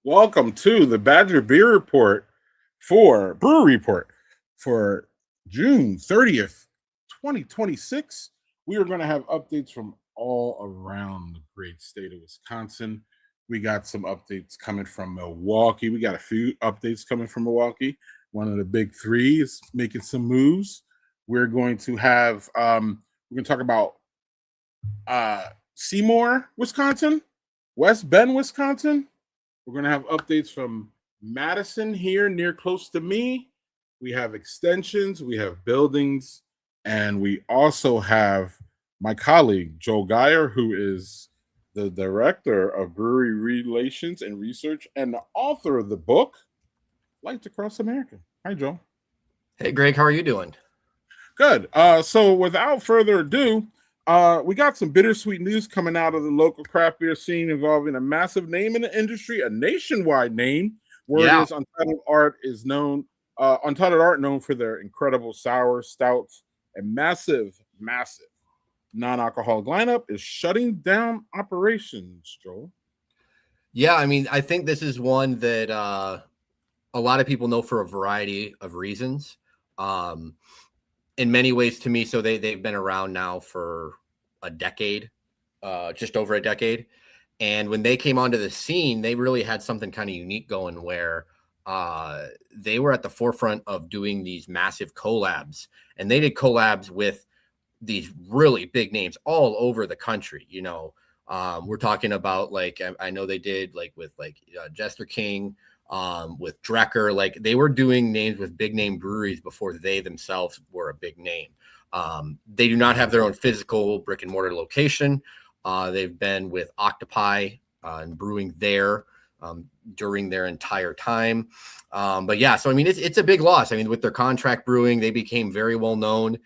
Welcome to the Badger Beer Report for Brewer Report for June 30th, 2026. We are going to have updates from all around the great state of Wisconsin. We got some updates coming from Milwaukee. We got a few updates coming from Milwaukee. One of the big three is making some moves. We're going to have, we're going to talk about Seymour, Wisconsin, West Bend, Wisconsin. We're going to have updates from Madison here near close to me. We have extensions, we have buildings, and we also have my colleague, Joel Geyer, who is the director of brewery relations and research and the author of the book, Lights Across America. Hi, Joel. Hey, Greg, how are you doing? Good. So without further ado, we got some bittersweet news coming out of the local craft beer scene involving a massive name in the industry, a nationwide name. Word is Untitled Art known for their incredible sour stouts and massive non-alcoholic lineup, is shutting down operations, Joel. Yeah, I mean, I think this is one that a lot of people know for a variety of reasons. In many ways, to me, so they've been around now for a decade, just over a decade. And when they came onto the scene, they really had something kind of unique going where they were at the forefront of doing these massive collabs. And they did collabs with these really big names all over the country. We're talking about, like, I know they did like with Jester King, with Drecker. Like, they were doing names with big name breweries before they themselves were a big name. They do not have their own physical brick and mortar location. They've been with Octopi and brewing there during their entire time. But yeah, so I mean, it's a big loss. I mean, with their contract brewing, they became very well known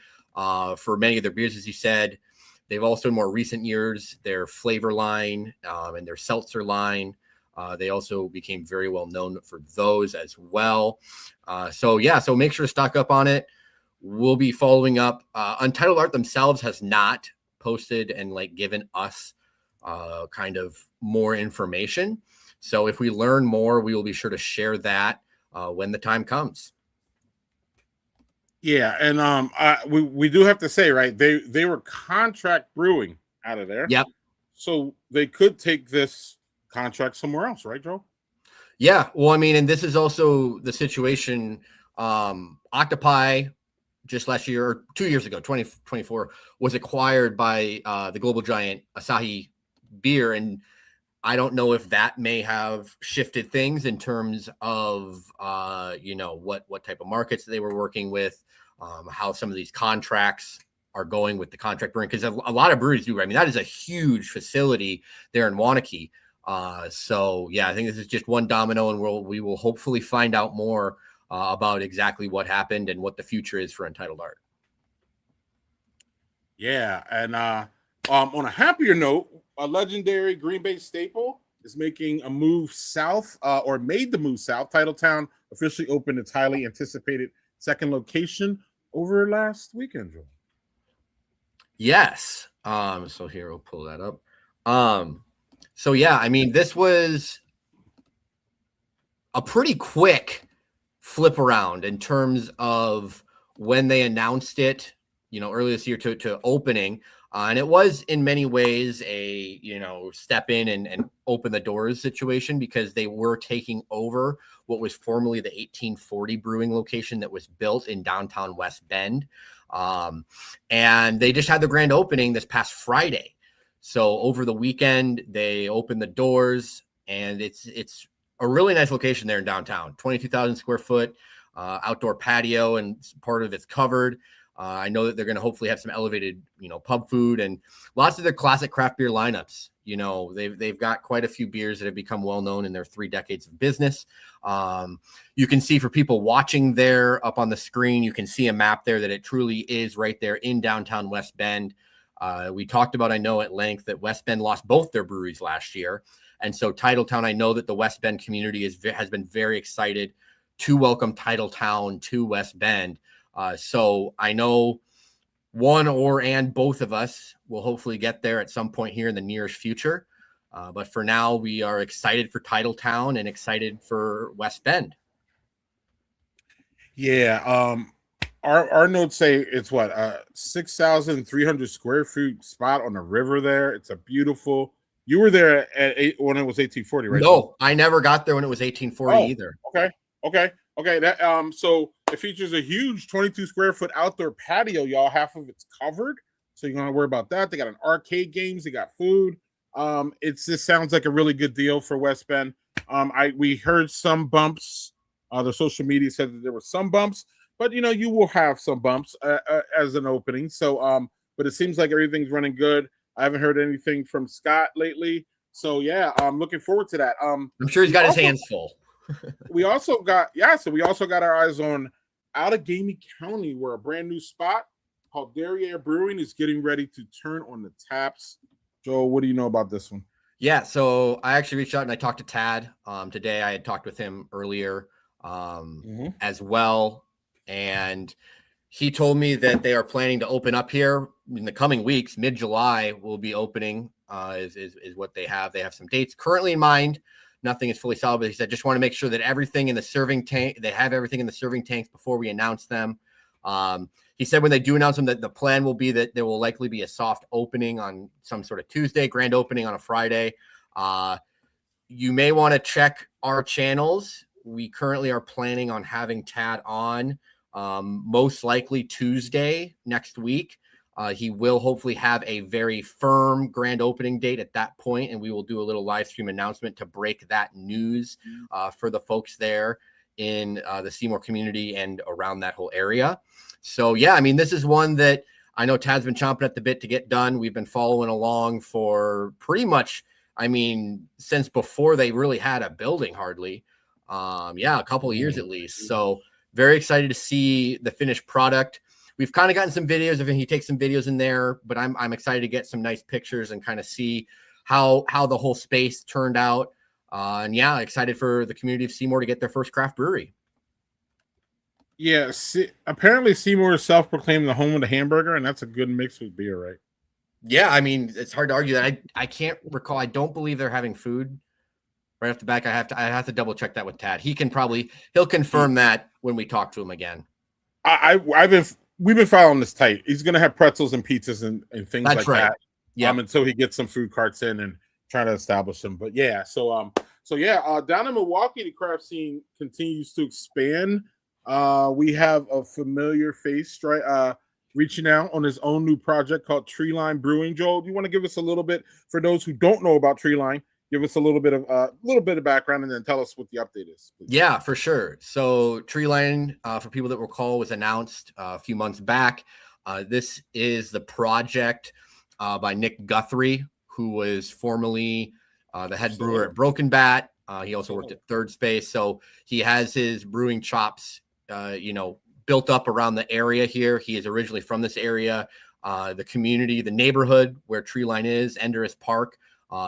for many of their beers, as you said. They've also, in more recent years, their flavor line and their seltzer line. They also became very well known for those as well. So make sure to stock up on it. We'll be following up. Untitled Art themselves has not posted and given us kind of more information. So if we learn more, we will be sure to share that when the time comes. Yeah, and we do have to say, right, they were contract brewing out of there. Yep. So they could take this contract somewhere else, right, Joe? Yeah. Well, I mean, and this is also the situation. Octopi just last year or 2 years ago, 2024, was acquired by the global giant Asahi Beer. And I don't know if that may have shifted things in terms of, what type of markets they were working with, how some of these contracts are going with the contract brewing. Because a lot of breweries do. I mean, that is a huge facility there in Waunakee. So yeah, I think this is just one domino, and we will hopefully find out more about exactly what happened and what the future is for Untitled Art. Yeah, and on a happier note, a legendary Green Bay staple is making a move south, or made the move south. Titletown officially opened its highly anticipated second location over last weekend, Joe. Yes. So here, we'll pull that up. So yeah, I mean, this was a pretty quick flip around in terms of when they announced it, earlier this year to opening. And it was in many ways a, step in and open the doors situation, because they were taking over what was formerly the 1840 brewing location that was built in downtown West Bend. And they just had the grand opening this past Friday. So over the weekend, they opened the doors, and it's a really nice location there in downtown. 22,000 square foot outdoor patio, and part of it's covered. I know that they're going to hopefully have some elevated, pub food and lots of their classic craft beer lineups. They've got quite a few beers that have become well known in their 3 decades of business. You can see, for people watching there up on the screen, you can see a map there that it truly is right there in downtown West Bend. We talked about, I know at length, that West Bend lost both their breweries last year. And so Titletown, I know that the West Bend community has been very excited to welcome Titletown to West Bend. So I know one and both of us will hopefully get there at some point here in the nearest future. But for now, we are excited for Titletown and excited for West Bend. Yeah. Our notes say it's what 6,300 square feet spot on the river there. It's a beautiful. You were there at when it was 1840, right? No, I never got there when it was 1840 either. Okay. That so it features a huge 22 square foot outdoor patio. Y'all, half of it's covered, so you're gonna worry about that. They got an arcade games. They got food. Just sounds like a really good deal for West Bend. We heard some bumps. The social media said that there were some bumps, but you will have some bumps as an opening. So, but it seems like everything's running good. I haven't heard anything from Scott lately. So yeah, I'm looking forward to that. I'm sure he's got his hands full. we also got our eyes on Allegheny County, where a brand new spot called Dairy-Air Brewing is getting ready to turn on the taps. Joel, what do you know about this one? Yeah, so I actually reached out and I talked to Tad today. I had talked with him earlier as well, and he told me that they are planning to open up here in the coming weeks. Mid-July will be opening is what they have. They have some dates currently in mind. Nothing is fully solid, but he said just want to make sure that everything in the serving tank, they have everything in the serving tanks before we announce them. He said when they do announce them that the plan will be that there will likely be a soft opening on some sort of Tuesday, grand opening on a Friday. You may want to check our channels. We currently are planning on having Tad on most likely Tuesday next week. He will hopefully have a very firm grand opening date at that point, and we will do a little live stream announcement to break that news for the folks there in the Seymour community and around that whole area. So, yeah, I mean, this is one that I know Tad's been chomping at the bit to get done. We've been following along for pretty much, I mean, since before they really had a building hardly. A couple of years at least. So very excited to see the finished product. We've kind of gotten some videos of him. He takes some videos in there, but I'm excited to get some nice pictures and kind of see how the whole space turned out. And yeah, excited for the community of Seymour to get their first craft brewery. Yeah, apparently Seymour is self-proclaimed the home of the hamburger, and that's a good mix with beer, right? Yeah, I mean, it's hard to argue that. I can't recall. I don't believe they're having food right off the back. I have to double check that with Tad. He'll confirm that when we talk to him again. We've been following this tight. He's gonna have pretzels and pizzas and things That's like right. that. Yeah. Until he gets some food carts in and try to establish them. But yeah, so down in Milwaukee, the craft scene continues to expand. We have a familiar face reaching out on his own new project called Treeline Brewing. Joel, do you want to give us a little bit for those who don't know about Treeline? Give us a little bit of background and then tell us what the update is, please. Yeah, for sure. So Treeline, for people that recall, was announced a few months back. This is the project by Nick Guthrie, who was formerly the head brewer at Broken Bat. He also worked at Third Space. So he has his brewing chops, built up around the area here. He is originally from this area. The community, the neighborhood where Treeline is, Enderus Park,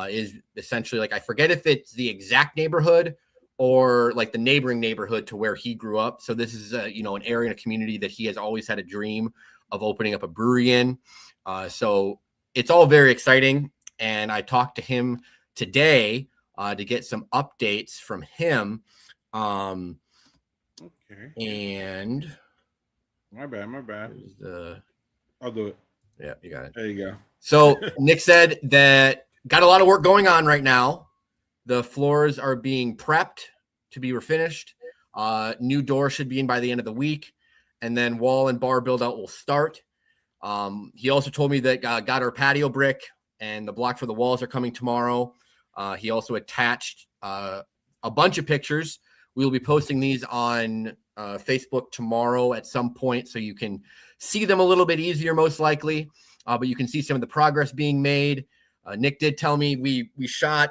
is essentially like, I forget if it's the exact neighborhood or like the neighboring neighborhood to where he grew up. So this is an area and a community that he has always had a dream of opening up a brewery in. So it's all very exciting. And I talked to him today to get some updates from him. Okay. And my bad. I'll do it. Yeah, you got it. There you go. So Nick said that got a lot of work going on right now. The floors are being prepped to be refinished. New door should be in by the end of the week. And then wall and bar build out will start. He also told me that got our patio brick and the block for the walls are coming tomorrow. He also attached a bunch of pictures. We will be posting these on Facebook tomorrow at some point, so you can see them a little bit easier, most likely. But you can see some of the progress being made. Nick did tell me we shot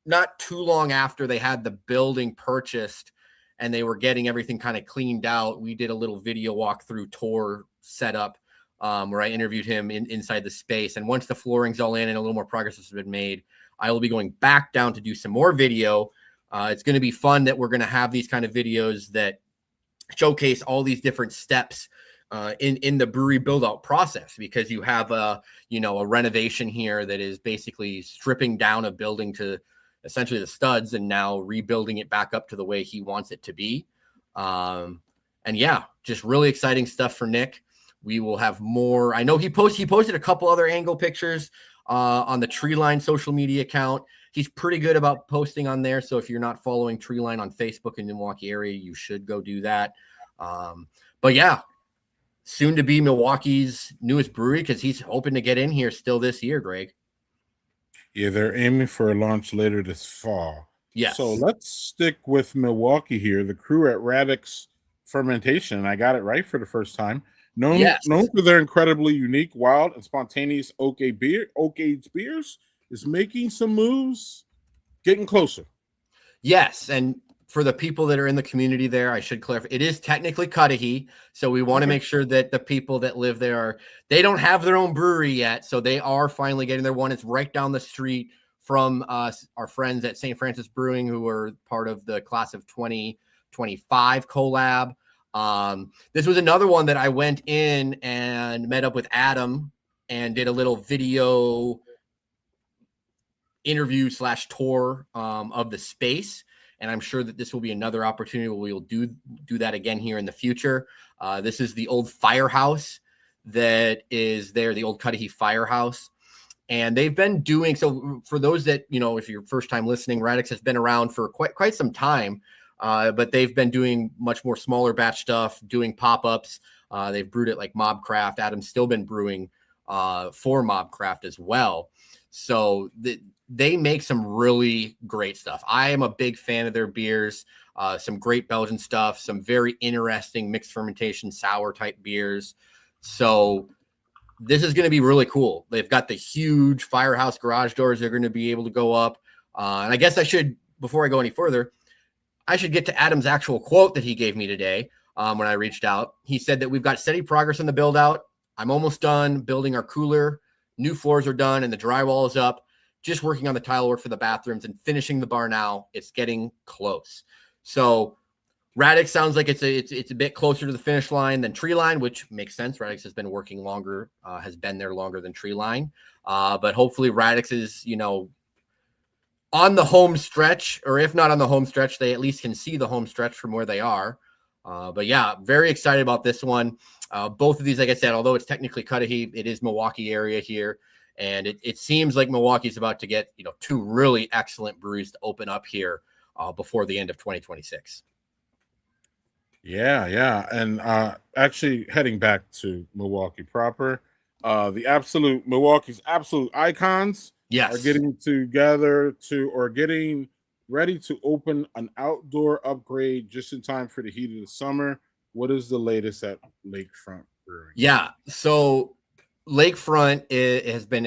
not too long after they had the building purchased and they were getting everything kind of cleaned out. We did a little video walkthrough tour setup where I interviewed him inside the space. And once the flooring's all in and a little more progress has been made, I will be going back down to do some more video. It's going to be fun that we're going to have these kind of videos that showcase all these different steps in the brewery build out process, because you have a renovation here that is basically stripping down a building to essentially the studs and now rebuilding it back up to the way he wants it to be. And yeah, just really exciting stuff for Nick. We will have more. I know he posted a couple other angle pictures on the Treeline social media account. He's pretty good about posting on there. So if you're not following Treeline on Facebook in the Milwaukee area, you should go do that. But yeah, soon to be Milwaukee's newest brewery, because he's hoping to get in here still this year, Greg. Yeah, they're aiming for a launch later this fall. Yes. So let's stick with Milwaukee here. The crew at Radix Fermentation, I got it right for the first time. Known for their incredibly unique, wild, and spontaneous oak-aged beers, is making some moves, getting closer. Yes, and for the people that are in the community there, I should clarify, it is technically Cudahy, so we want to make sure that the people that live there, they don't have their own brewery yet, so they are finally getting their one. It's right down the street from us, our friends at St. Francis Brewing, who were part of the class of 2025 collab. This was another one that I went in and met up with Adam and did a little video interview / tour of the space. And I'm sure that this will be another opportunity where we'll do that again here in the future. This is the old firehouse that is there, the old Cudahy firehouse. And they've been doing, so for those that, if you're first time listening, Radix has been around for quite some time, but they've been doing much more smaller batch stuff, doing pop-ups. They've brewed it like Mobcraft. Adam's still been brewing for Mobcraft as well. So they make some really great stuff. I am a big fan of their beers, some great Belgian stuff, some very interesting mixed fermentation sour type beers. So this is going to be really cool. They've got the huge firehouse garage doors. They're going to be able to go up. And I guess I should, before I go any further, I should get to Adam's actual quote that he gave me today when I reached out. He said that we've got steady progress in the build out. I'm almost done building our cooler. New floors are done and the drywall is up. Just working on the tile work for the bathrooms and finishing the bar now. It's getting close. So Radix sounds like it's a bit closer to the finish line than Treeline, which makes sense. Radix has been working longer, has been there longer than Treeline. But hopefully Radix is, on the home stretch, or if not on the home stretch, they at least can see the home stretch from where they are. But yeah, very excited about this one. Both of these, like I said, although it's technically Cudahy, it is Milwaukee area here. And it seems like Milwaukee's about to get, two really excellent breweries to open up here before the end of 2026. Yeah. And actually heading back to Milwaukee proper, Milwaukee's absolute icons are getting together getting ready to open an outdoor upgrade just in time for the heat of the summer. What is the latest at Lakefront Brewing? Yeah, so Lakefront has been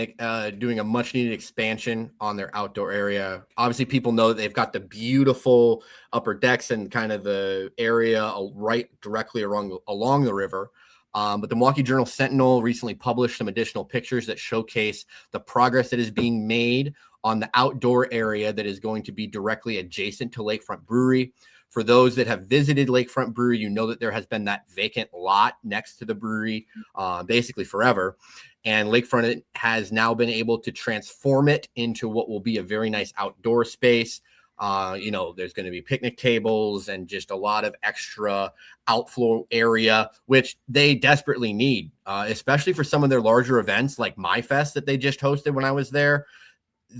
doing a much needed expansion on their outdoor area. Obviously, people know that they've got the beautiful upper decks and kind of the area right directly along the river. But the Milwaukee Journal Sentinel recently published some additional pictures that showcase the progress that is being made on the outdoor area that is going to be directly adjacent to Lakefront Brewery. For those that have visited Lakefront Brewery, you know that there has been that vacant lot next to the brewery basically forever. And Lakefront has now been able to transform it into what will be a very nice outdoor space. There's going to be picnic tables and just a lot of extra outflow area, which they desperately need, especially for some of their larger events like MyFest that they just hosted when I was there.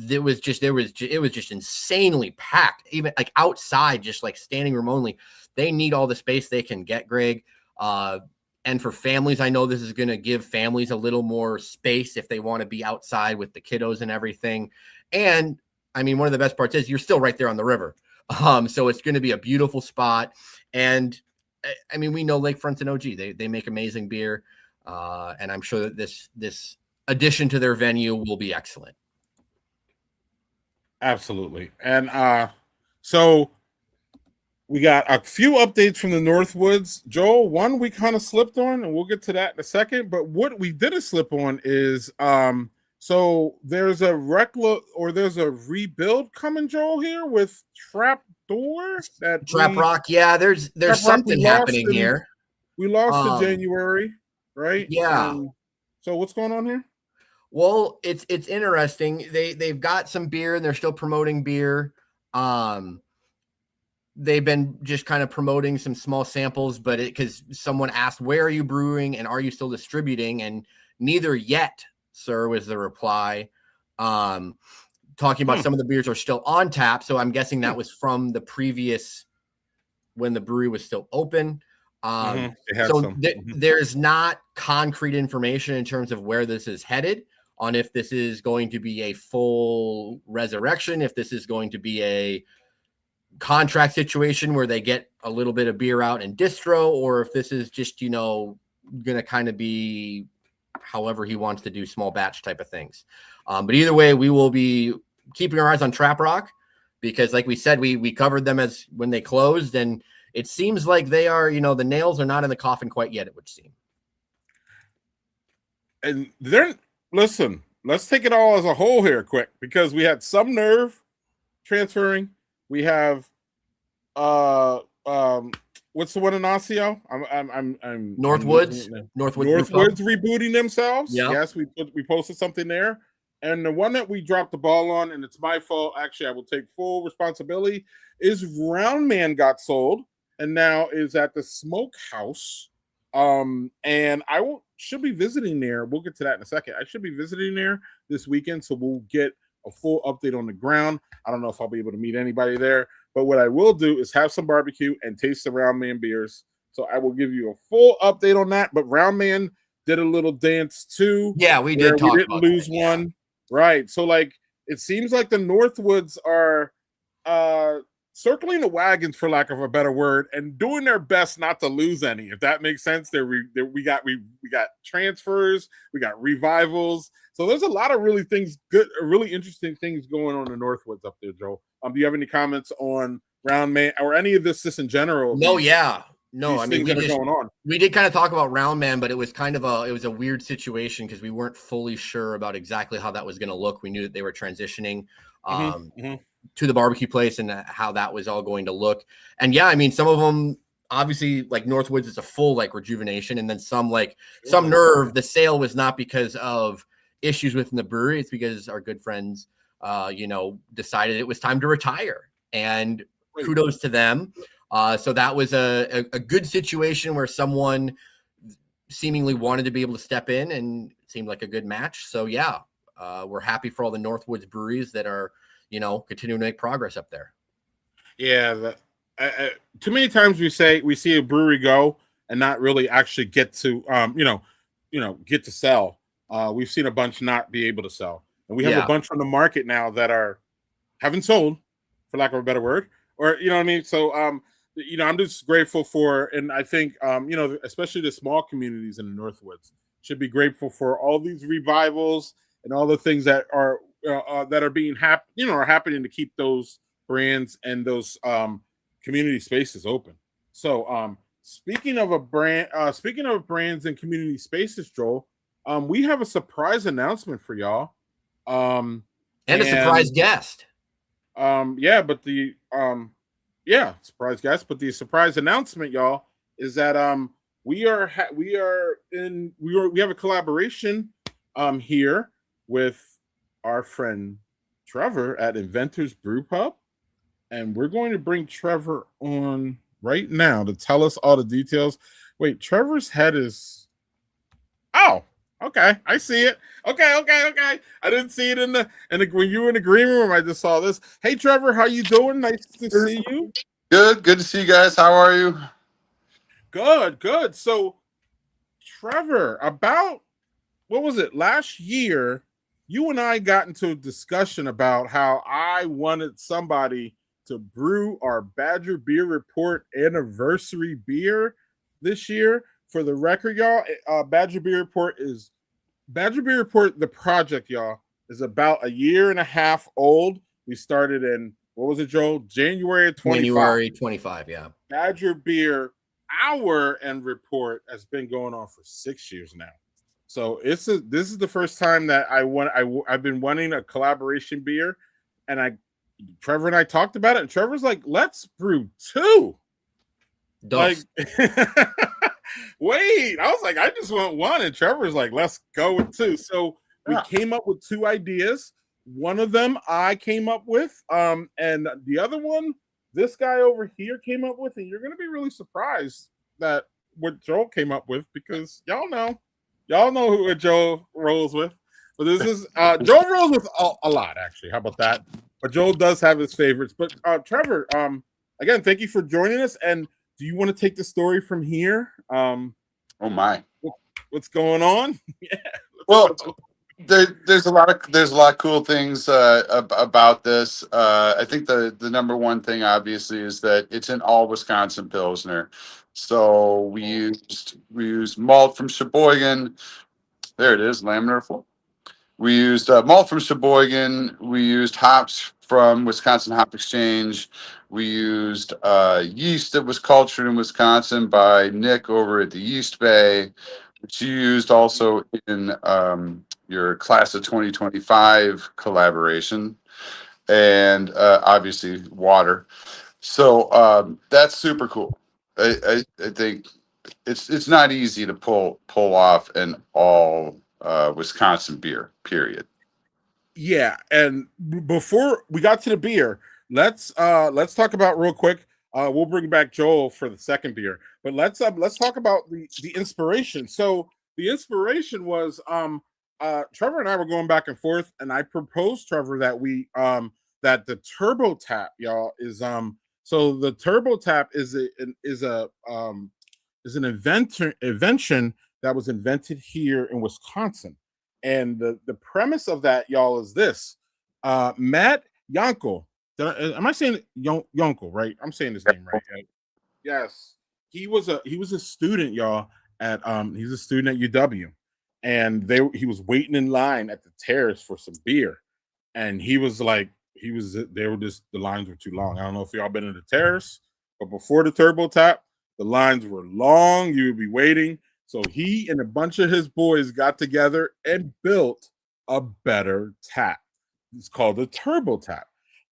It was just insanely packed, even like outside, just like standing room only. They need all the space they can get, Greg. And for families, I know this is going to give families a little more space if they want to be outside with the kiddos and everything. And I mean, one of the best parts is you're still right there on the river. So it's going to be a beautiful spot. And I mean, we know Lakefront's an OG. They make amazing beer. And I'm sure that this addition to their venue will be excellent. Absolutely. And so we got a few updates from the Northwoods. Joel, one we kind of slipped on, and we'll get to that in a second. But what we didn't slip on is so there's a rebuild coming, Joel, here with Trap Door. Trap Rock. Yeah, there's something happening here. We lost to January, right? Yeah. So what's going on here? Well, it's interesting. They've got some beer and they're still promoting beer. They've been just kind of promoting some small samples, but because someone asked, where are you brewing and are you still distributing? And neither yet, sir, was the reply. Talking about some of the beers are still on tap. So I'm guessing that was from the previous, when the brewery was still open. There's not concrete information in terms of where this is headed, on if this is going to be a full resurrection, if this is going to be a contract situation where they get a little bit of beer out in distro, or if this is just, going to kind of be however he wants to do, small batch type of things. But either way, we will be keeping our eyes on Trap Rock, because like we said, we covered them as when they closed, and it seems like they are, the nails are not in the coffin quite yet, it would seem. And listen, let's take it all as a whole here quick, because we had some nerve transferring. We have what's the one in Osseo? I'm Northwoods rebooting themselves. Yeah. Yes, we posted something there. And the one that we dropped the ball on, and it's my fault, actually, I will take full responsibility, is Round Man got sold and now is at the Smokehouse. And I should be visiting there. We'll get to that in a second. I should be visiting there this weekend, so we'll get a full update on the ground. I don't know if I'll be able to meet anybody there, but what I will do is have some barbecue and taste the Round Man beers. So I will give you a full update on that. But Round Man did a little dance too. Yeah, we did. We didn't lose one. Right. So like it seems like the Northwoods are circling the wagons, for lack of a better word, and doing their best not to lose any, if that makes sense. We got transfers, we got revivals. So there's a lot of really interesting things going on in the Northwoods up there, Joe. Do you have any comments on Round Man or any of this in general? No, I mean, going on. We did kind of talk about Round Man, but it was kind of a weird situation because we weren't fully sure about exactly how that was going to look. We knew that they were transitioning to the barbecue place and how that was all going to look. And yeah, I mean, some of them obviously, like Northwoods, is a full like rejuvenation, and then some nerve. The sale was not because of issues within the brewery; it's because our good friends, decided it was time to retire. And kudos to them. So that was a good situation where someone seemingly wanted to be able to step in, and it seemed like a good match. So yeah, we're happy for all the Northwoods breweries that are, continuing to make progress up there. Yeah. Too many times we see a brewery go and not really actually get to, get to sell. We've seen a bunch not be able to sell, and we have a bunch on the market now that haven't sold, for lack of a better word, or, you know what I mean? So, I'm just grateful for, and I think, especially the small communities in the Northwoods should be grateful for all these revivals and all the ththings that are being happening to keep those brands and those community spaces open. So, speaking of brands and community spaces, Joel, we have a surprise announcement for y'all, and a surprise guest. Surprise guest. But the surprise announcement, y'all, is that we have a collaboration here with our friend Trevor at Inventors Brew Pub, and we're going to bring Trevor on right now to tell us all the details. Wait, Trevor's head is okay. I see it. Okay. I didn't see it in the when you were in the green room. I just saw this. Hey, Trevor, how you doing? Nice to see you. Good to see you guys. How are you? Good. So, Trevor, about what was it last year? You and I got into a discussion about how I wanted somebody to brew our Badger Beer Report anniversary beer this year. For the record, y'all, Badger Beer Report, the project, y'all, is about a year and a half old. We started in, what was it, Joel? January 25, yeah. Badger Beer Hour and Report has been going on for 6 years now. So this is the first time that I've been wanting a collaboration beer, and Trevor and I talked about it, and Trevor's like, let's brew two. Like, Wait, I was like, I just want one, and Trevor's like, let's go with two. So we came up with two ideas. One of them I came up with, and the other one this guy over here came up with, and you're gonna be really surprised that what Joel came up with because y'all know who Joel rolls with. But this is Joel rolls with a lot actually. How about that? But Joel does have his favorites. But Trevor, again, thank you for joining us. And do you want to take the story from here? Oh my, what's going on? Yeah. Well, there's a lot of cool things about this. I think the number one thing obviously is that it's an all Wisconsin Pilsner. So we used malt from Sheboygan. There it is, laminar flow. We used malt from Sheboygan. We used hops from Wisconsin Hop Exchange. We used yeast that was cultured in Wisconsin by Nick over at the Yeast Bay, which you used also in your class of 2025 collaboration, and obviously water. So that's super cool. I think it's not easy to pull off an all Wisconsin beer. Period. Yeah, and before we got to the beer, let's talk about real quick. We'll bring back Joel for the second beer, but let's talk about the inspiration. So the inspiration was Trevor and I were going back and forth, and I proposed Trevor that we that the Turbo Tap, y'all, is so the Turbo Tap is an invention that was invented here in Wisconsin. And the premise of that, y'all, is this. Matt Yankel. Am I saying Yankel, right? I'm saying his name right. Yes. He was a student, y'all, at he's a student at UW. And he was waiting in line at the terrace for some beer. And he was like, the lines were too long. I don't know if y'all been in the terrace, but before the Turbo Tap, the lines were long. You would be waiting. So he and a bunch of his boys got together and built a better tap. It's called the Turbo Tap.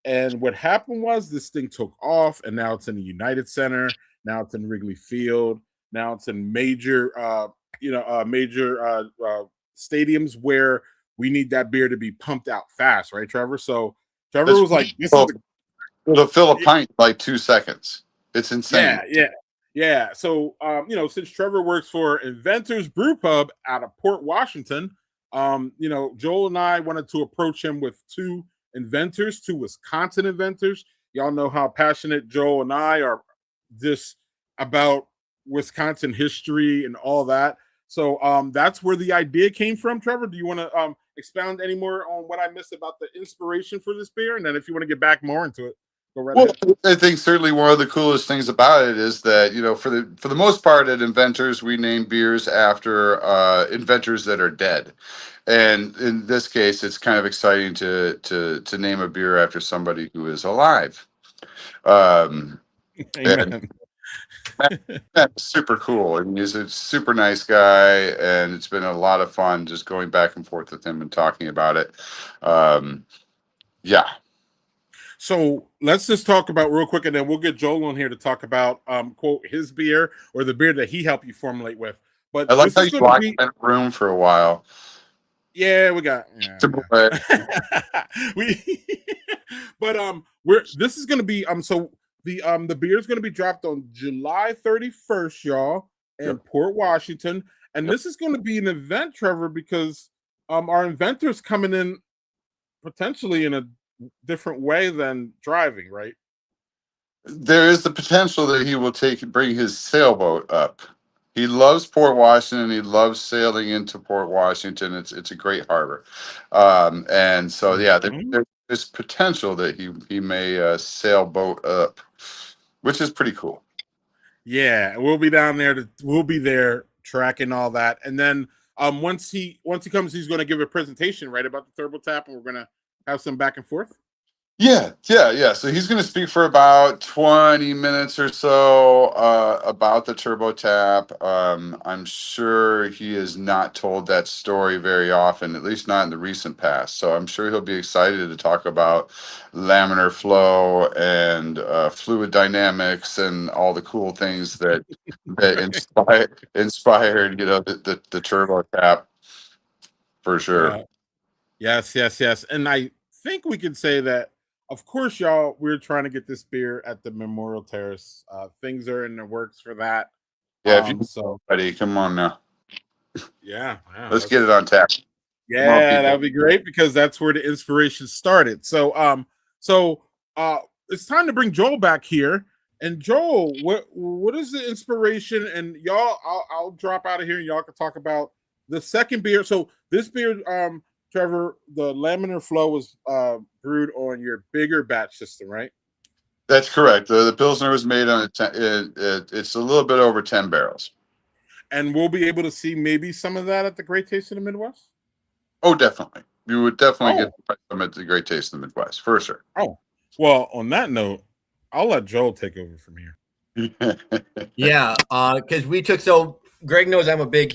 And what happened was this thing took off, and now it's in the United Center. Now it's in Wrigley Field. Now it's in major stadiums where we need that beer to be pumped out fast, right, Trevor? So Trevor was like, it'll fill a pint in like 2 seconds. It's insane. Yeah. So, since Trevor works for Inventors Brew Pub out of Port Washington, Joel and I wanted to approach him with two Wisconsin inventors. Y'all know how passionate Joel and I are just about Wisconsin history and all that. So that's where the idea came from. Trevor, do you want to expound any more on what I missed about the inspiration for this beer? And then if you want to get back more into it. I think certainly one of the coolest things about it is that, for the most part at Inventors, we name beers after inventors that are dead. And in this case, it's kind of exciting to name a beer after somebody who is alive. Amen. That's super cool. I mean, he's a super nice guy, and it's been a lot of fun just going back and forth with him and talking about it. Yeah. So let's just talk about real quick, and then we'll get Joel on here to talk about quote his beer or the beer that he helped you formulate with. But I like how you locked in a room for a while. Yeah, we got this is gonna be so the beer is gonna be dropped on July 31st, y'all, in Port Washington. And this is gonna be an event, Trevor, because our inventor's coming in potentially in a different way than driving, right? There is the potential that he will bring his sailboat up. He loves Port Washington. He loves sailing into Port Washington. It's a great harbor, and so there's potential that he may sailboat up, which is pretty cool. Yeah, we'll be down there. We'll be there tracking all that, and then once he comes, he's going to give a presentation right about the Turbo Tap, and we're going to have some back and forth. Yeah. So he's going to speak for about 20 minutes or so about the Turbo Tap. I'm sure he has not told that story very often, at least not in the recent past. So I'm sure he'll be excited to talk about laminar flow and fluid dynamics and all the cool things that inspired the Turbo Tap for sure. Yeah. Yes. And I think we can say that, of course, y'all, we're trying to get this beer at the Memorial Terrace. Things are in the works for that. Yeah, if you So buddy, come on now. yeah, Let's get it on tap. More yeah, people. that'd be great because that's where the inspiration started. So it's time to bring Joel back here. And Joel, what is the inspiration? And y'all, I'll drop out of here and y'all can talk about the second beer. So this beer, Trevor, the laminar flow was brewed on your bigger batch system, right? That's correct. The Pilsner was made on it's a little bit over 10 barrels. And we'll be able to see maybe some of that at the Great Taste of the Midwest. Oh, definitely. You would definitely Oh, get some at the Great Taste of the Midwest, for sure. oh. Well, on that note, I'll let Joel take over from here. Yeah, because so Greg knows I'm a big,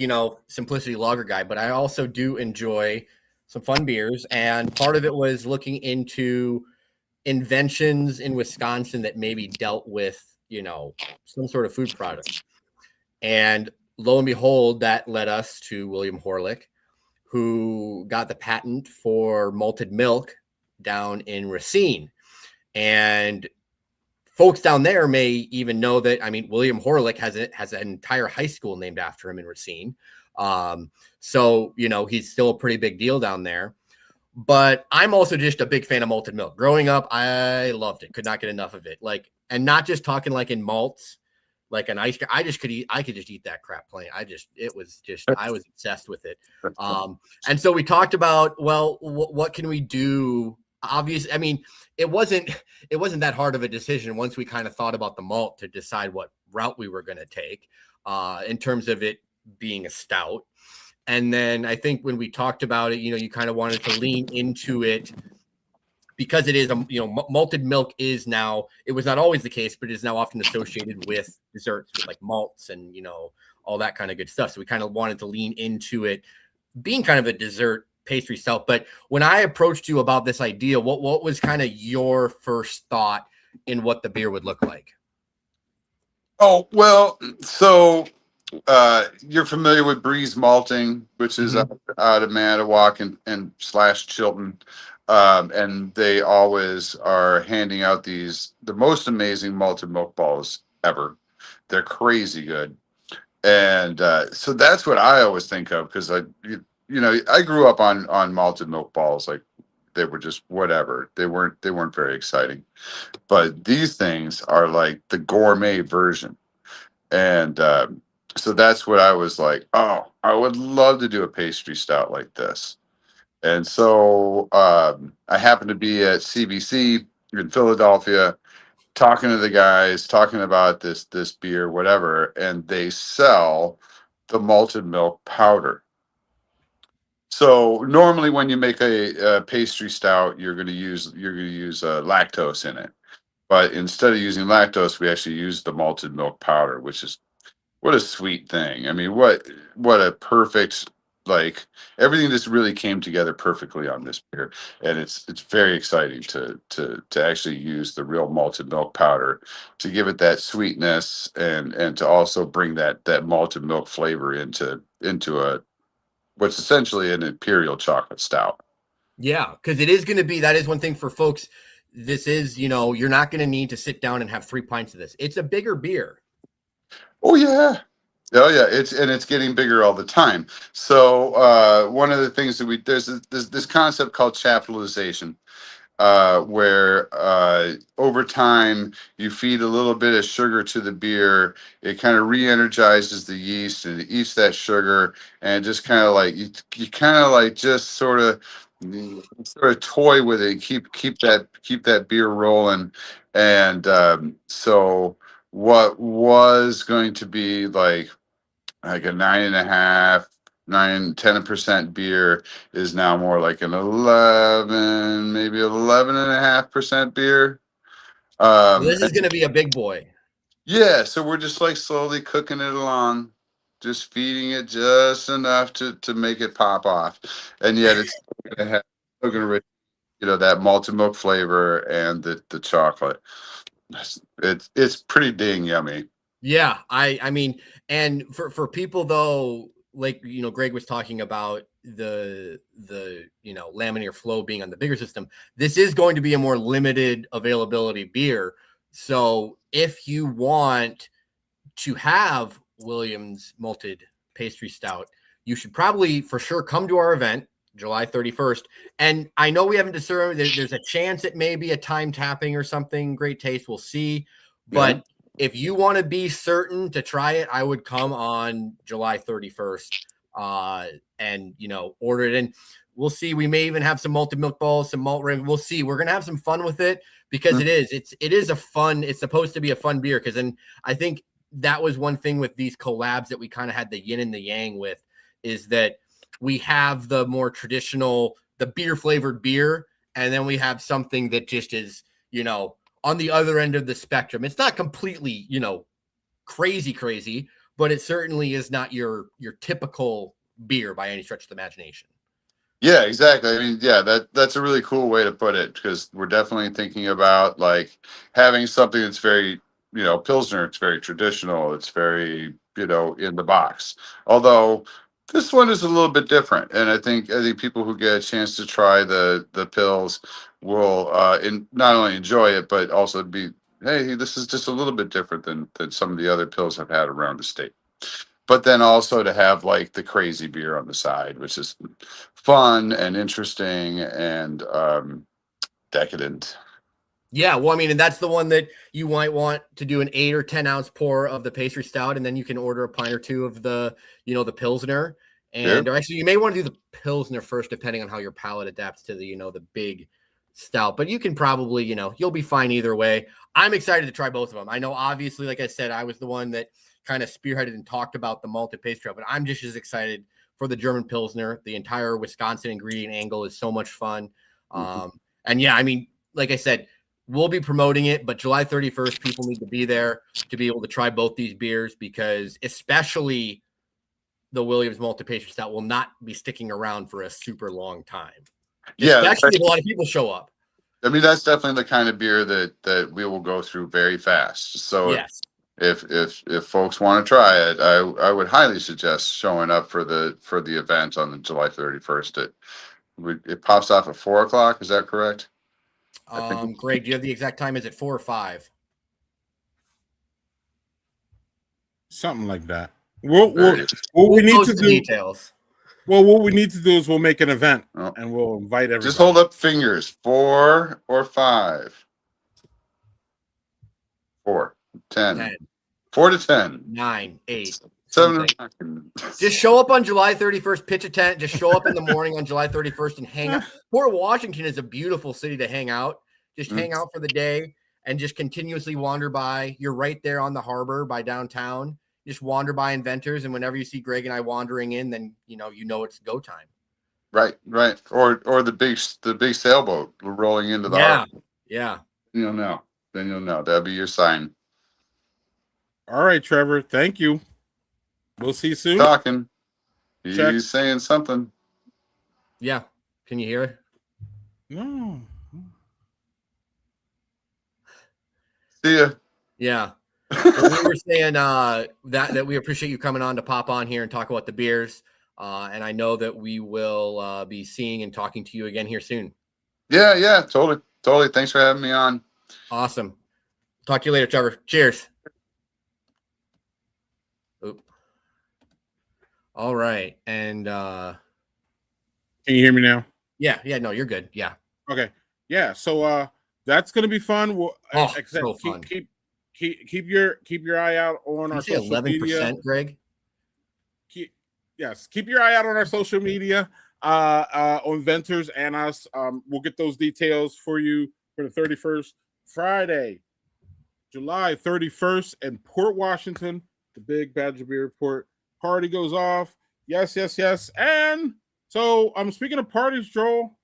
simplicity lager guy, but I also do enjoy some fun beers. And part of it was looking into inventions in Wisconsin that maybe dealt with, some sort of food product. And lo and behold, that led us to William Horlick, who got the patent for malted milk down in Racine. And folks down there may even know that, William Horlick has an entire high school named after him in Racine. So, he's still a pretty big deal down there. But I'm also just a big fan of malted milk. Growing up, I loved it. Could not get enough of it. And not just talking like in malts, like an ice cream. I could just eat that crap plain. I was obsessed with it. And so we talked about, well, what can we do? Obviously, it wasn't that hard of a decision once we kind of thought about the malt to decide what route we were going to take in terms of it being a stout. And then I think when we talked about it, you kind of wanted to lean into it because it is, malted milk is now, it was not always the case, but it is now often associated with desserts with like malts and, all that kind of good stuff. So we kind of wanted to lean into it being kind of a dessert pastry stout. But when I approached you about this idea, what was kind of your first thought in what the beer would look like? Oh, well, so you're familiar with Breeze Malting, which is out of Manitowoc and / Chilton. And they always are handing out the most amazing malted milk balls ever. They're crazy good. And so that's what I always think of because I grew up on malted milk balls. Like they were just whatever. They weren't very exciting. But these things are like the gourmet version. And so that's what I was like, oh, I would love to do a pastry stout like this. And so I happened to be at CBC in Philadelphia, talking to the guys, talking about this beer, whatever, and they sell the malted milk powder. So normally when you make a pastry stout, you're going to use lactose in it. But instead of using lactose, we actually use the malted milk powder, which is what a sweet thing. I mean, what a perfect, like, everything just really came together perfectly on this beer, and it's very exciting to actually use the real malted milk powder to give it that sweetness and to also bring that malted milk flavor into a what's essentially an imperial chocolate stout. Yeah, because it is going to be, that is one thing for folks. This is, you're not going to need to sit down and have 3 pints of this. It's a bigger beer. Oh yeah. Oh yeah, it's getting bigger all the time. So one of the things that there's this concept called chaptalization, where over time you feed a little bit of sugar to the beer. It kind of re-energizes the yeast and it eats that sugar and just kind of like you kind of like just sort of toy with it and keep that beer rolling. And so what was going to be like a 9.5 10% beer is now more like an 11, maybe 11.5% beer. Well, this is going to be a big boy. Yeah, so we're just like slowly cooking it along, just feeding it just enough to make it pop off, and yet it's still gonna that malted milk flavor and the chocolate. It's pretty dang yummy. Yeah, I mean, and for people though, like Greg was talking about the laminar flow being on the bigger system. This is going to be a more limited availability beer. So if you want to have Williams malted pastry stout, you should probably for sure come to our event July 31st. And I know we haven't discerned, there's a chance it may be a time tapping or something. Great taste, we'll see. But if you want to be certain to try it, I would come on July 31st and order it. And we'll see. We may even have some malted milk balls, some malt ring. We'll see. We're gonna have some fun with it because it is a fun. It's supposed to be a fun beer. Because then I think that was one thing with these collabs that we kind of had the yin and the yang with, is that we have the more traditional, the beer flavored beer, and then we have something that just is, on the other end of the spectrum. It's not completely, crazy, but it certainly is not your typical beer by any stretch of the imagination. Yeah, exactly. I mean, yeah, that's a really cool way to put it, because we're definitely thinking about like having something that's very, Pilsner. It's very traditional. It's very, in the box. Although this one is a little bit different, and I think people who get a chance to try the pils will not only enjoy it, but also be, hey, this is just a little bit different than some of the other pils I've had around the state. But then also to have like the crazy beer on the side, which is fun and interesting and decadent. Yeah, well, I mean, and that's the one that you might want to do an 8 or 10 ounce pour of the pastry stout, and then you can order a pint or two of the, the Pilsner. And or actually, you may want to do the Pilsner first, depending on how your palate adapts to the, the big stout. But you can probably, you'll be fine either way. I'm excited to try both of them. I know, obviously, like I said, I was the one that kind of spearheaded and talked about the malted pastry, but I'm just as excited for the German Pilsner. The entire Wisconsin ingredient angle is so much fun. And yeah, I mean, like I said, we'll be promoting it, but July 31st, people need to be there to be able to try both these beers, because especially the Williams malted pastry stout will not be sticking around for a super long time. Yeah, especially if a lot of people show up. I mean, that's definitely the kind of beer that we will go through very fast. So yes. If folks want to try it, I would highly suggest showing up for the event on the July 31st. It pops off at 4:00. Is that correct? Greg, do you have the exact time? Is it 4 or 5? Something like that. What we need to do details. Well, what we need to do is we'll make an event and we'll invite everybody. Just hold up fingers. 4 or 5. 4, 10. 4 to 10. 9, 8. 7. Just show up on July 31st, pitch a tent. Just show up in the morning on July 31st and hang out. Port Washington is a beautiful city to hang out. Just hang out for the day and just continuously wander by. You're right there on the harbor by downtown. Just wander by Inventors, and whenever you see Greg and I wandering in, then you know it's go time. Right. Or the big sailboat rolling into the harbor. Yeah. You'll know. Then you'll know. That'll be your sign. All right, Trevor. Thank you. We'll see you soon. Talking. Check. He's saying something. Yeah. Can you hear it? No. See ya. Yeah. Well, we were saying that we appreciate you coming on to pop on here and talk about the beers. And I know that we will be seeing and talking to you again here soon. Yeah, totally. Thanks for having me on. Awesome. Talk to you later, Trevor. Cheers. Oop. All right. And can you hear me now? Yeah, no, you're good. Yeah. Okay. Yeah. So that's gonna be fun. We'll, so fun. Keep your eye out on our social 11%, media. Greg. Keep your eye out on our social media, on Venters and us. We'll get those details for you for the 31st, Friday, July 31st in Port Washington. The big Badger Beer Report party goes off. Yes, yes, yes. And so speaking of parties, Joel,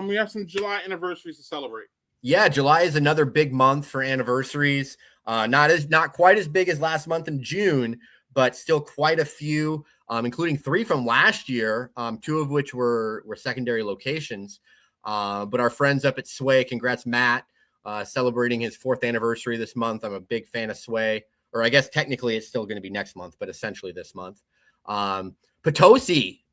we have some July anniversaries to celebrate. Yeah, July is another big month for anniversaries. Not quite as big as last month in June, but still quite a few, including 3 from last year, 2 of which were secondary locations. But our friends up at Sway, congrats, Matt, celebrating his 4th anniversary this month. I'm a big fan of Sway, or I guess technically it's still going to be next month, but essentially this month. Potosi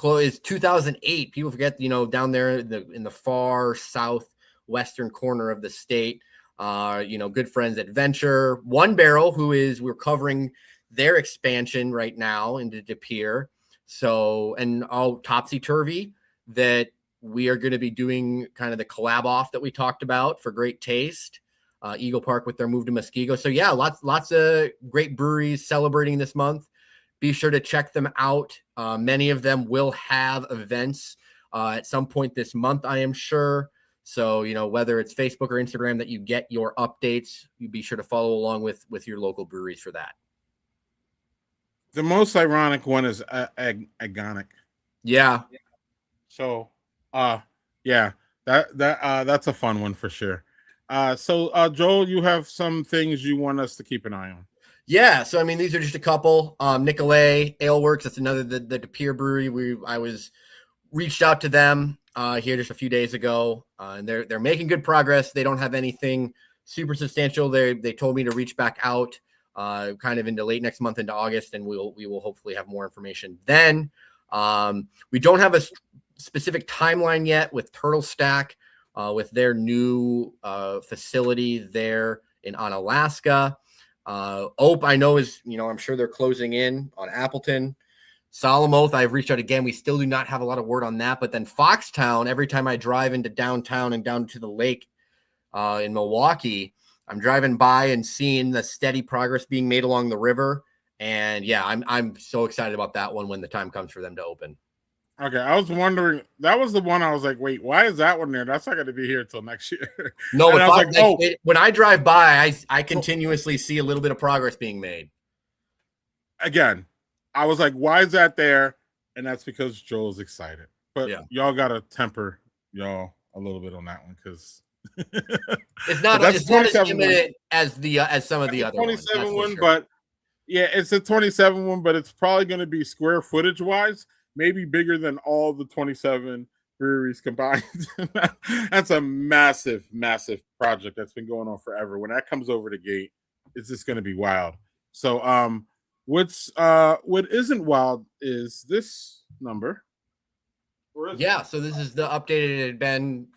is 2008. People forget, down there in the far southwestern corner of the state. Good friends at Venture, One Barrel, we're covering their expansion right now into De Pere. So, and all topsy-turvy that we are going to be doing kind of the collab off that we talked about for Great Taste. Eagle Park with their move to Muskego. So yeah, lots of great breweries celebrating this month. Be sure to check them out. Many of them will have events at some point this month, I am sure. So, whether it's Facebook or Instagram that you get your updates, you be sure to follow along with your local breweries for that. The most ironic one is agonic. Yeah. So, yeah, that's a fun one for sure. So Joel, you have some things you want us to keep an eye on. Yeah, so I mean, these are just a couple. Nicolay Ale Works, that's another the De Pere brewery. I was reached out to them here just a few days ago, and they're making good progress. They don't have anything super substantial. They told me to reach back out kind of into late next month into August, and we will hopefully have more information then. We don't have a specific timeline yet with Turtle Stack with their new facility there in Alaska. Ope, I know is, I'm sure they're closing in on Appleton. Solemn Oath, I've reached out again. We still do not have a lot of word on that. But then Foxtown, every time I drive into downtown and down to the lake in Milwaukee, I'm driving by and seeing the steady progress being made along the river. And yeah, I'm so excited about that one when the time comes for them to open. Okay, I was wondering, that was the one I was like, wait, why is that one there? That's not going to be here until next year. No, I was like, when I drive by, I continuously see a little bit of progress being made. Again, I was like, why is that there? And that's because Joel's excited. But yeah, y'all got to temper y'all a little bit on that one because it's not as limited as some of the other 27 one, but yeah, it's a 27 one, but it's probably going to be square footage wise, maybe bigger than all the 27 breweries combined. That's a massive, massive project that's been going on forever. When that comes over the gate, it's just going to be wild. So, what isn't wild is this number. Yeah, so this is the updated. It had been,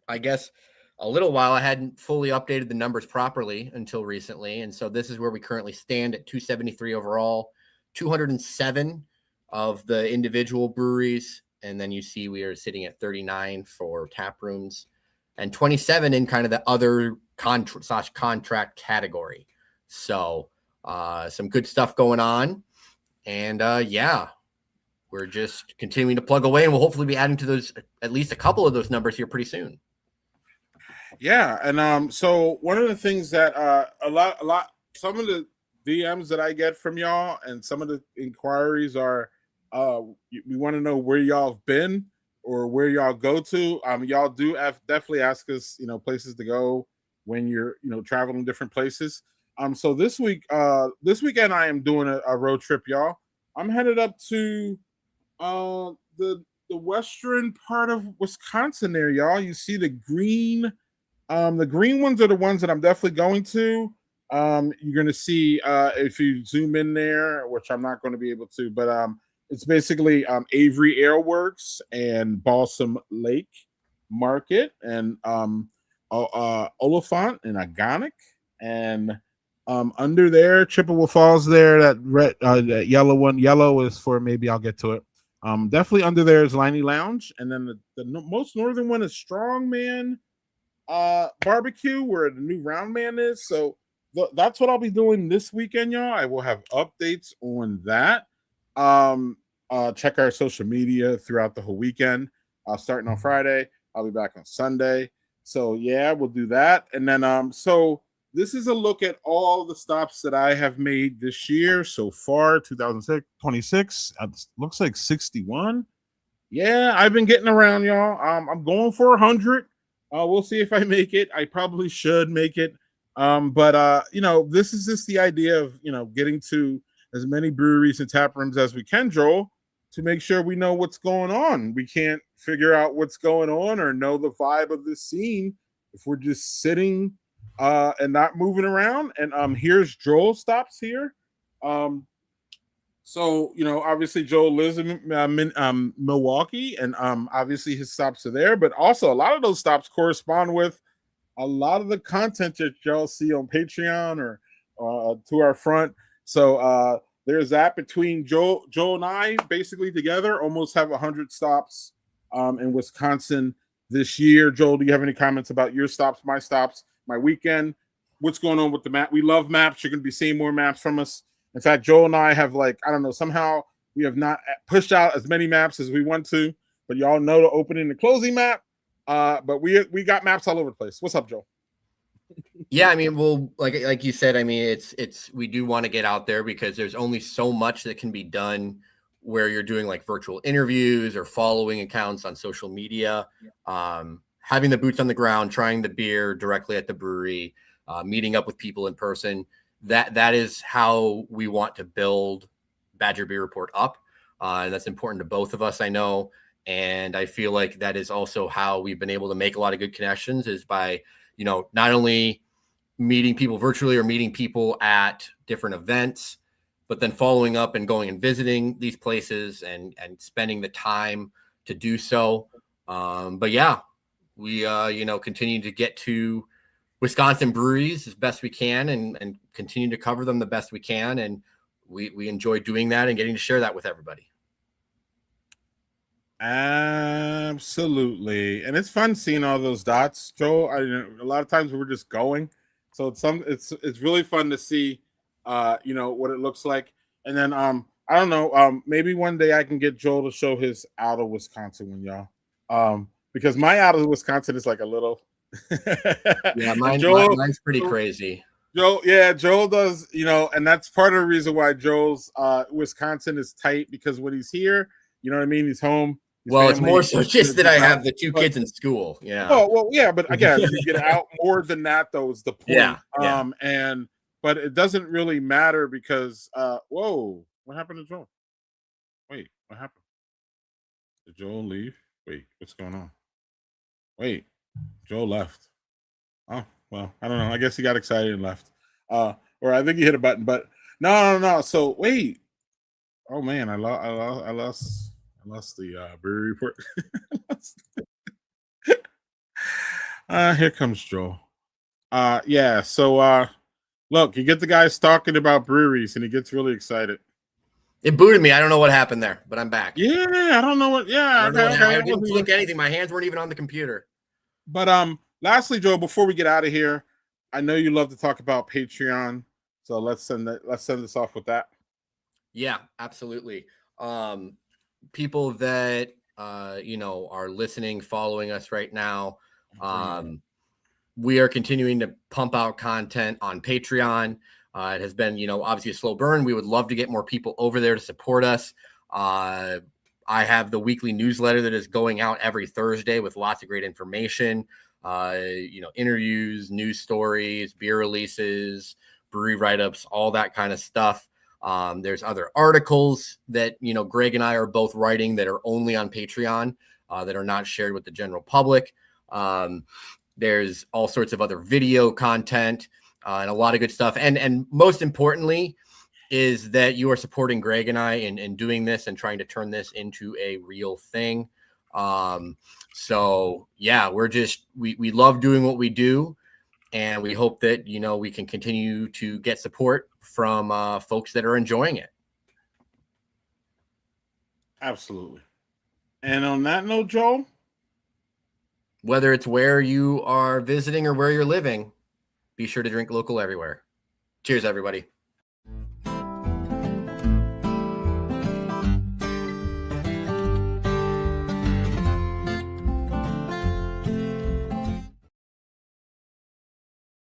I guess, a little while. I hadn't fully updated the numbers properly until recently. And so this is where we currently stand at 273 overall, 207 of the individual breweries. And then you see we are sitting at 39 for tap rooms and 27 in kind of the other contract category. So some good stuff going on. And yeah, we're just continuing to plug away, and we'll hopefully be adding to those, at least a couple of those numbers here pretty soon. Yeah, and so one of the things that some of the DMs that I get from y'all and some of the inquiries are, we want to know where y'all have been or where y'all go to. Y'all do definitely ask us, places to go when you're, traveling different places. So this weekend I am doing a road trip, y'all. I'm headed up to the western part of Wisconsin there, y'all. You see the green ones are the ones that I'm definitely going to. You're going to see if you zoom in there, which I'm not going to be able to, but it's basically Avery Ale Works and Balsam Lake Market and Oliphant and Agonic, and under there, Chippewa Falls there, that red, that yellow one. Yellow is for, maybe I'll get to it. Definitely under there is Liney Lounge, and then the most northern one is Strongman Barbecue, where the new Round Man is. So that's what I'll be doing this weekend, y'all. I will have updates on that. Check our social media throughout the whole weekend. Starting on Friday, I'll be back on Sunday. So yeah, we'll do that, and then so this is a look at all the stops that I have made this year so far, 2026. Looks like 61. Yeah, I've been getting around, y'all. I'm going for 100. We'll see if I make it. I probably should make it. But this is just the idea of getting to as many breweries and tap rooms as we can, Joel, to make sure we know what's going on. We can't figure out what's going on or know the vibe of the scene if we're just sitting and not moving around. And here's Joel stops here. So obviously Joel lives in Milwaukee, and obviously his stops are there. But also a lot of those stops correspond with a lot of the content that y'all see on Patreon or to our front. So there's that between Joel and I basically together almost have 100 stops in Wisconsin this year. Joel, do you have any comments about your stops, my stops, my weekend? What's going on with the map? We love maps. You're going to be seeing more maps from us. In fact, Joel and I have somehow we have not pushed out as many maps as we want to, but y'all know the opening and the closing map. But we got maps all over the place. What's up, Joel? Yeah, I mean, well, like you said, I mean, it's we do want to get out there because there's only so much that can be done where you're doing like virtual interviews or following accounts on social media, having the boots on the ground, trying the beer directly at the brewery, meeting up with people in person. That is how we want to build Badger Beer Report up. And that's important to both of us, I know. And I feel like that is also how we've been able to make a lot of good connections is by, not only meeting people virtually or meeting people at different events, but then following up and going and visiting these places and spending the time to do so. But yeah, we, continue to get to Wisconsin breweries as best we can and continue to cover them the best we can. And we enjoy doing that and getting to share that with everybody. Absolutely. And it's fun seeing all those dots, Joel. A lot of times we're just going. So it's really fun to see what it looks like. And then I don't know, maybe one day I can get Joel to show his out of Wisconsin one, y'all. Because my out of Wisconsin is like a little yeah, mine's pretty crazy. Joel does, and that's part of the reason why Joel's Wisconsin is tight, because when he's here, you know what I mean, he's home. Well, it's more so just that I have the two kids in school. Yeah. Oh, well, yeah, but again, you get out more than that, though, is the point. Yeah. But it doesn't really matter because whoa, what happened to Joel? Wait, what happened? Did Joel leave? Wait, what's going on? Wait, Joel left. Oh, well, I don't know. I guess he got excited and left. Or I think he hit a button, but no. So wait. Oh man, I lost the Brewery Report. Here comes Joel. Yeah, so look, you get the guys talking about breweries and he gets really excited. It booted me. I don't know what happened there, but I'm back. Yeah, I don't know what. Yeah, I didn't click anything. My hands weren't even on the computer. But lastly, Joel, before we get out of here, I know you love to talk about Patreon, so let's send this off with that. Yeah, absolutely. People that are listening, following us right now, we are continuing to pump out content on Patreon. It has been, obviously a slow burn. We would love to get more people over there to support us. I have the weekly newsletter that is going out every Thursday with lots of great information, interviews, news stories, beer releases, brewery write-ups, all that kind of stuff. There's other articles that, Greg and I are both writing that are only on Patreon, that are not shared with the general public. There's all sorts of other video content, and a lot of good stuff. And most importantly is that you are supporting Greg and I in doing this and trying to turn this into a real thing. So yeah, we love doing what we do. And we hope that, we can continue to get support from folks that are enjoying it. Absolutely. And on that note, Joel, whether it's where you are visiting or where you're living, be sure to drink local everywhere. Cheers, everybody.